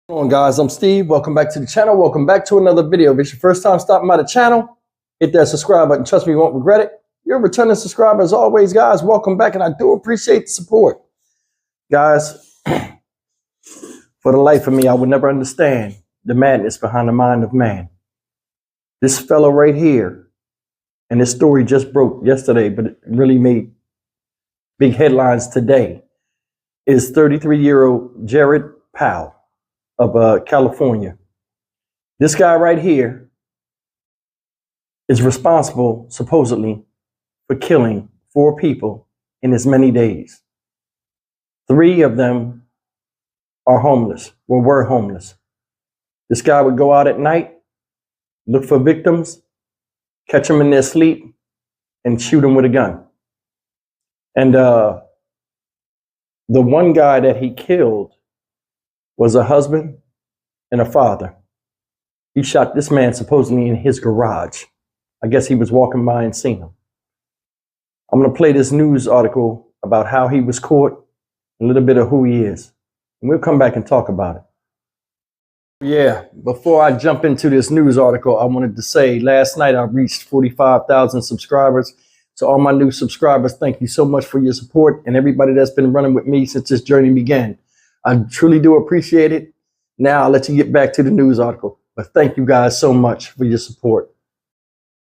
What's going on, guys? I'm Steve. Welcome back to the channel. Welcome back to another video. If it's your first time stopping by the channel, hit that subscribe button. Trust me, you won't regret it. You're a returning subscriber as always, guys. Welcome back, and I do appreciate the support. Guys, for the life of me, I would never understand the madness behind the mind of man. This fellow right here, and this story just broke yesterday, but it really made big headlines today, is 33-year-old Jerrid Powell of California. This guy right here is responsible, supposedly, for killing 4 people in as many days. 3 of them are homeless, or were homeless. This guy would go out at night, look for victims, catch them in their sleep, and shoot them with a gun. And the one guy that he killed was a husband and a father. He shot this man supposedly in his garage. I guess he was walking by and seen him. I'm going to play this news article about how he was caught, a little bit of who he is. And we'll come back and talk about it. Yeah, before I jump into this news article, I wanted to say last night I reached 45,000 subscribers. So all my new subscribers, thank you so much for your support, and everybody that's been running with me since this journey began. I truly do appreciate it. Now I'll let you get back to the news article. But thank you guys so much for your support.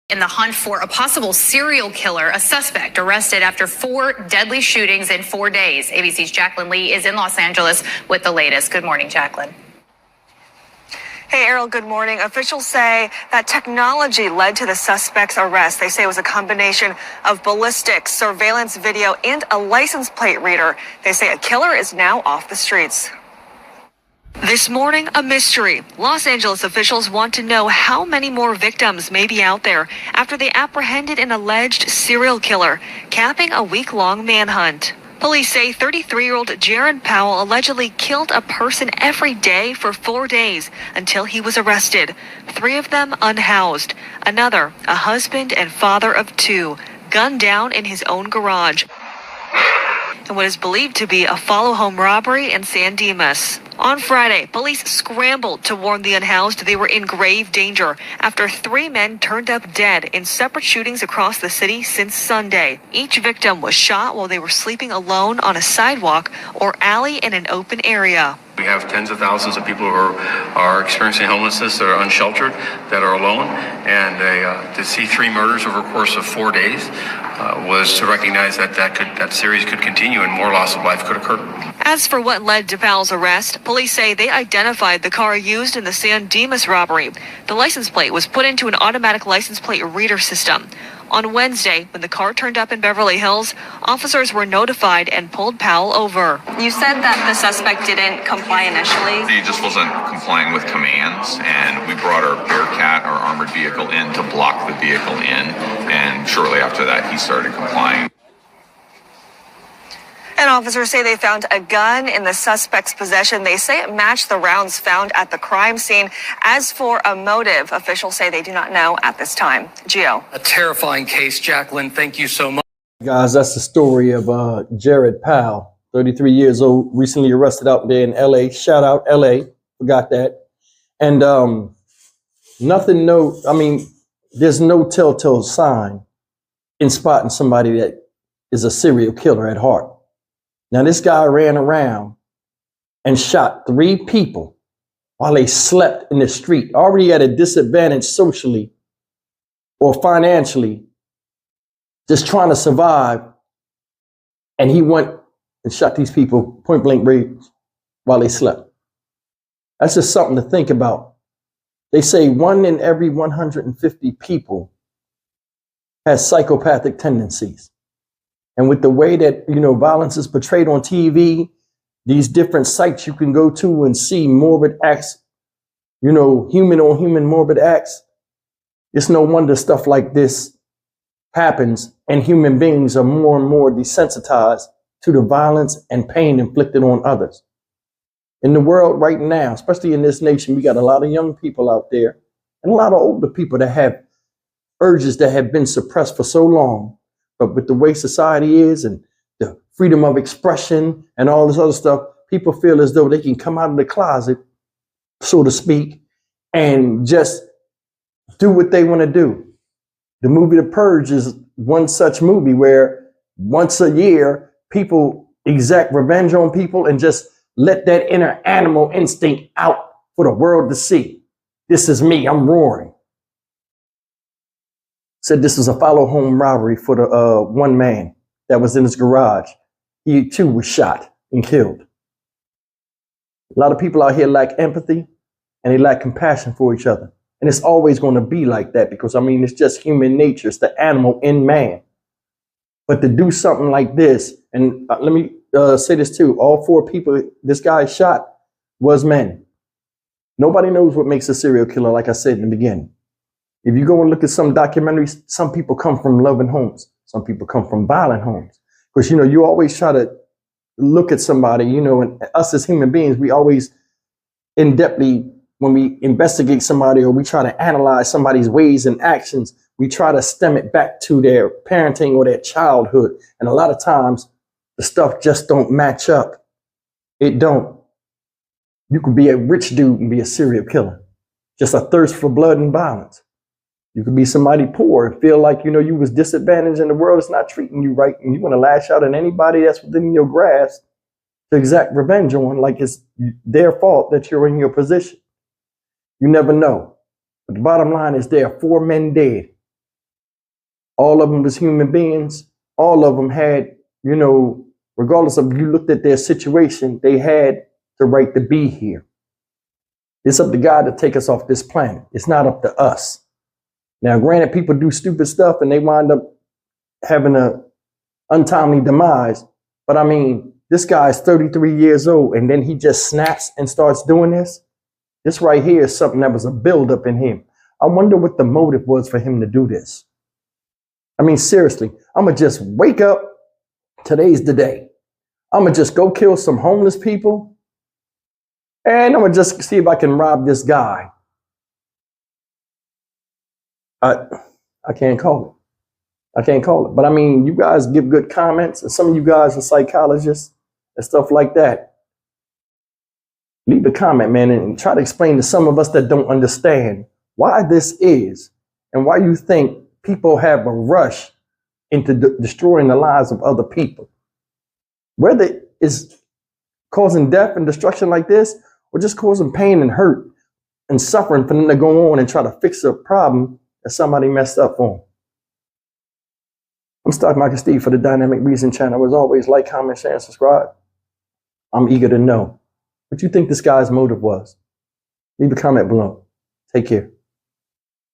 In the hunt for a possible serial killer, a suspect arrested after 4 deadly shootings in 4 days. ABC's Jacqueline Lee is in Los Angeles with the latest. Good morning, Jacqueline. Hey, Errol, good morning. Officials say that technology led to the suspect's arrest. They say it was a combination of ballistics, surveillance video, and a license plate reader. They say a killer is now off the streets. This morning, a mystery. Los Angeles officials want to know how many more victims may be out there after they apprehended an alleged serial killer, capping a week-long manhunt. Police say 33-year-old Jerrid Powell allegedly killed a person every day for 4 days until he was arrested. 3 of them unhoused. Another, a husband and father of 2, gunned down in his own garage. And what is believed to be a follow-home robbery in San Dimas. On Friday, police scrambled to warn the unhoused they were in grave danger after 3 men turned up dead in separate shootings across the city since Sunday. Each victim was shot while they were sleeping alone on a sidewalk or alley in an open area. We have tens of thousands of people who are experiencing homelessness, that are unsheltered, that are alone, and to see 3 murders over a course of 4 days was to recognize that series could continue and more loss of life could occur. As for what led to Powell's arrest, police say they identified the car used in the San Dimas robbery. The license plate was put into an automatic license plate reader system. On Wednesday, when the car turned up in Beverly Hills, officers were notified and pulled Powell over. You said that the suspect didn't comply initially. He just wasn't complying with commands, and we brought our Bearcat, our armored vehicle, in to block the vehicle in, and shortly after that, he started complying. And officers say they found a gun in the suspect's possession. They say it matched the rounds found at the crime scene. As for a motive, officials say they do not know at this time. Gio. A terrifying case, Jacqueline. Thank you so much. Guys, that's the story of Jerrid Powell, 33 years old, recently arrested out there in LA. Shout out LA. Forgot that. And there's no telltale sign in spotting somebody that is a serial killer at heart. Now, this guy ran around and shot 3 people while they slept in the street, already at a disadvantage socially or financially, just trying to survive. And he went and shot these people point blank range while they slept. That's just something to think about. They say 1 in every 150 people has psychopathic tendencies. And with the way that, violence is portrayed on TV, these different sites you can go to and see morbid acts, human on human morbid acts, it's no wonder stuff like this happens and human beings are more and more desensitized to the violence and pain inflicted on others. In the world right now, especially in this nation, we got a lot of young people out there and a lot of older people that have urges that have been suppressed for so long. But with the way society is and the freedom of expression and all this other stuff, people feel as though they can come out of the closet so to speak, and just do what they want to do. The movie The Purge is one such movie where once a year, people exact revenge on people and just let that inner animal instinct out for the world to see. This is me, I'm roaring. Said this was a follow home robbery for the one man that was in his garage. He too was shot and killed. A lot of people out here lack empathy and they lack compassion for each other. And it's always going to be like that because, I mean, it's just human nature. It's the animal in man. But to do something like this, and let me say this too, all 4 people this guy shot was men. Nobody knows what makes a serial killer, like I said in the beginning. If you go and look at some documentaries, some people come from loving homes. Some people come from violent homes. Because, you know, you always try to look at somebody, you know, and us as human beings, we always in-depthly, when we investigate somebody or we try to analyze somebody's ways and actions, we try to stem it back to their parenting or their childhood. And a lot of times the stuff just don't match up. It don't. You could be a rich dude and be a serial killer. Just a thirst for blood and violence. You could be somebody poor and feel like, you know, you was disadvantaged and the world is not treating you right. And you want to lash out at anybody that's within your grasp to exact revenge on, like it's their fault that you're in your position. You never know. But the bottom line is there are 4 men dead. All of them was human beings. All of them had, you know, regardless of you looked at their situation, they had the right to be here. It's up to God to take us off this planet. It's not up to us. Now, granted, people do stupid stuff and they wind up having a untimely demise. But I mean, this guy is 33 years old and then he just snaps and starts doing this. This right here is something that was a buildup in him. I wonder what the motive was for him to do this. I mean, seriously, I'm going to just wake up. Today's the day. I'm going to just go kill some homeless people. And I'm going to just see if I can rob this guy. I can't call it. I can't call it. But I mean, you guys give good comments. And some of you guys are psychologists and stuff like that. Leave a comment, man, and try to explain to some of us that don't understand why this is and why you think people have a rush into destroying the lives of other people. Whether it's causing death and destruction like this or just causing pain and hurt and suffering for them to go on and try to fix a problem that somebody messed up on. I'm Stock Market Steve for the Dynamic Reason channel. As always, like, comment, share, and subscribe. I'm eager to know what you think this guy's motive was. Leave a comment below. Take care.